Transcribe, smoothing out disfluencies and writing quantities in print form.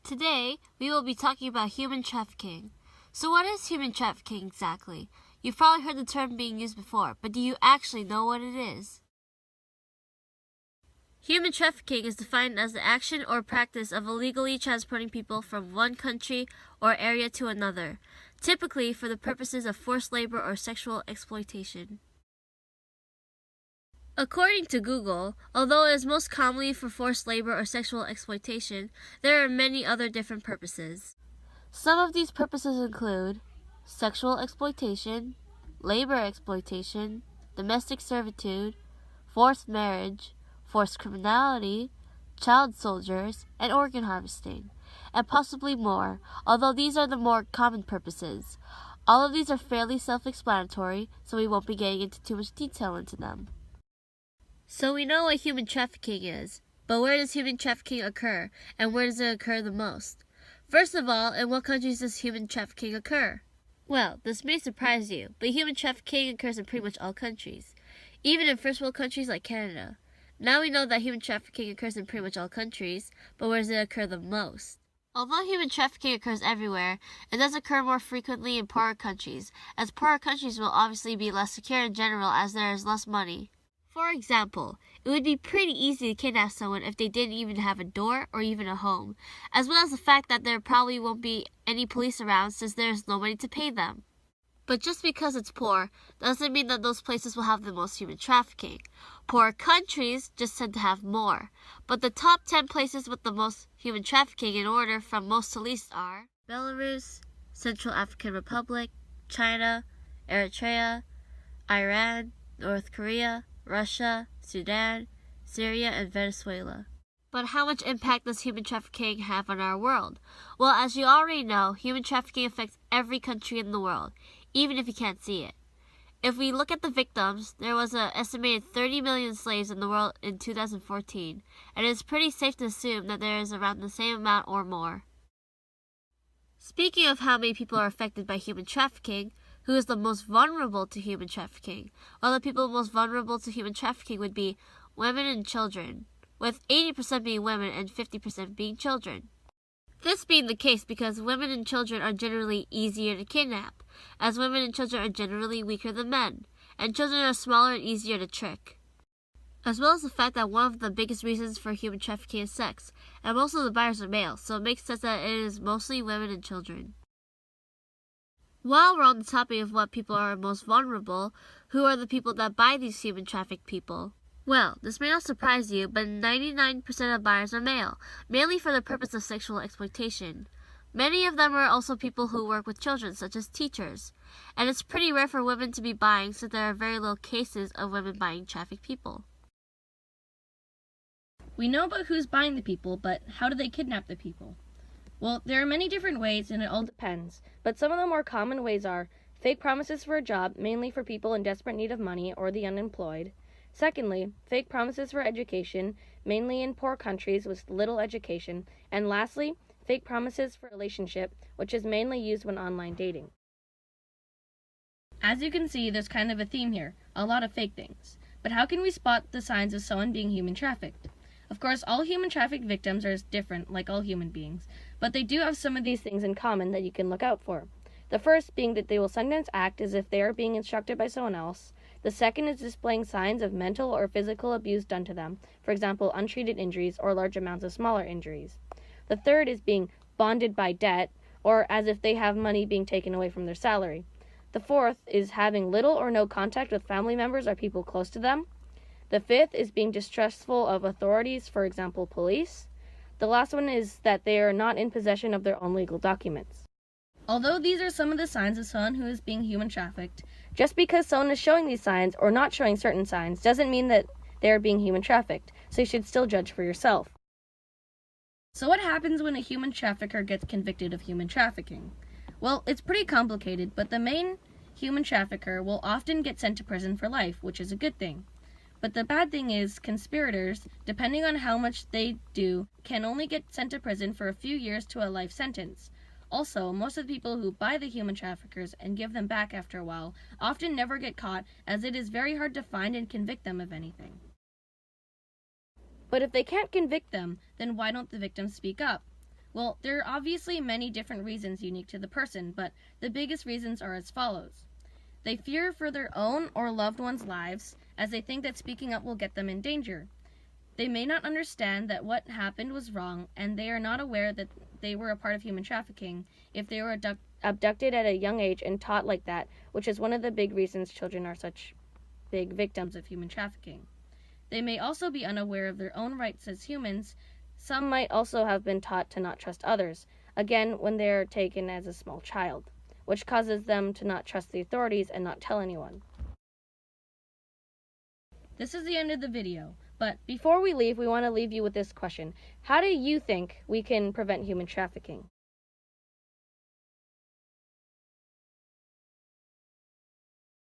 Today, we will be talking about human trafficking. So what is human trafficking exactly? You've probably heard the term being used before, but do you actually know what it is? Human trafficking is defined as the action or practice of illegally transporting people from one country or area to another, typically for the purposes of forced labor or sexual exploitation. According to Google, although it is most commonly for forced labor or sexual exploitation, there are many other different purposes. Some of these purposes include sexual exploitation, labor exploitation, domestic servitude, forced marriage, forced criminality, child soldiers, and organ harvesting, and possibly more, although these are the more common purposes. All of these are fairly self-explanatory, so we won't be getting into too much detail into them. So we know what human trafficking is, but where does human trafficking occur, and where does it occur the most? First of all, in what countries does human trafficking occur? Well, this may surprise you, but human trafficking occurs in pretty much all countries, even in first world countries like Canada. Now we know that human trafficking occurs in pretty much all countries, but where does it occur the most? Although human trafficking occurs everywhere, it does occur more frequently in poorer countries, as poorer countries will obviously be less secure in general as there is less money. For example, it would be pretty easy to kidnap someone if they didn't even have a door or even a home, as well as the fact that there probably won't be any police around since there is nobody to pay them. But just because it's poor doesn't mean that those places will have the most human trafficking. Poorer countries just tend to have more. But the top 10 places with the most human trafficking in order from most to least are Belarus, Central African Republic, China, Eritrea, Iran, North Korea, Russia, Sudan, Syria, and Venezuela. But how much impact does human trafficking have on our world? Well, as you already know, human trafficking affects every country in the world, even if you can't see it. If we look at the victims, there was an estimated 30 million slaves in the world in 2014, and it is pretty safe to assume that there is around the same amount or more. Speaking of how many people are affected by human trafficking, who is the most vulnerable to human trafficking? Well, the people most vulnerable to human trafficking would be women and children, with 80% being women and 50% being children. This being the case because women and children are generally easier to kidnap, as women and children are generally weaker than men, and children are smaller and easier to trick. As well as the fact that one of the biggest reasons for human trafficking is sex, and most of the buyers are male, so it makes sense that it is mostly women and children. While we're on the topic of what people are most vulnerable, who are the people that buy these human trafficked people? Well, this may not surprise you, but 99% of buyers are male, mainly for the purpose of sexual exploitation. Many of them are also people who work with children, such as teachers. And it's pretty rare for women to be buying, since there are very little cases of women buying trafficked people. We know about who's buying the people, but how do they kidnap the people? Well, there are many different ways, and it all depends. But some of the more common ways are fake promises for a job, mainly for people in desperate need of money or the unemployed. Secondly, fake promises for education, mainly in poor countries with little education. And lastly, fake promises for a relationship, which is mainly used when online dating. As you can see, there's kind of a theme here, a lot of fake things. But how can we spot the signs of someone being human trafficked? Of course, all human trafficked victims are different, like all human beings, but they do have some of these things in common that you can look out for. The first being that they will sometimes act as if they are being instructed by someone else. The second is displaying signs of mental or physical abuse done to them, for example, untreated injuries or large amounts of smaller injuries. The third is being bonded by debt, or as if they have money being taken away from their salary. The fourth is having little or no contact with family members or people close to them. The fifth is being distrustful of authorities, for example, police. The last one is that they are not in possession of their own legal documents. Although these are some of the signs of someone who is being human trafficked, just because someone is showing these signs or not showing certain signs doesn't mean that they are being human trafficked, so you should still judge for yourself. So what happens when a human trafficker gets convicted of human trafficking? Well, it's pretty complicated, but the main human trafficker will often get sent to prison for life, which is a good thing. But the bad thing is, conspirators, depending on how much they do, can only get sent to prison for a few years to a life sentence. Also, most of the people who buy the human traffickers and give them back after a while often never get caught, as it is very hard to find and convict them of anything. But if they can't convict them, then why don't the victims speak up? Well, there are obviously many different reasons unique to the person, but the biggest reasons are as follows. They fear for their own or loved ones' lives, as they think that speaking up will get them in danger. They may not understand that what happened was wrong, and they are not aware that they were a part of human trafficking if they were abducted at a young age and taught like that, which is one of the big reasons children are such big victims of human trafficking. They may also be unaware of their own rights as humans. Some might also have been taught to not trust others, again when they are taken as a small child, which causes them to not trust the authorities and not tell anyone. This is the end of the video, but before we leave, we want to leave you with this question. How do you think we can prevent human trafficking?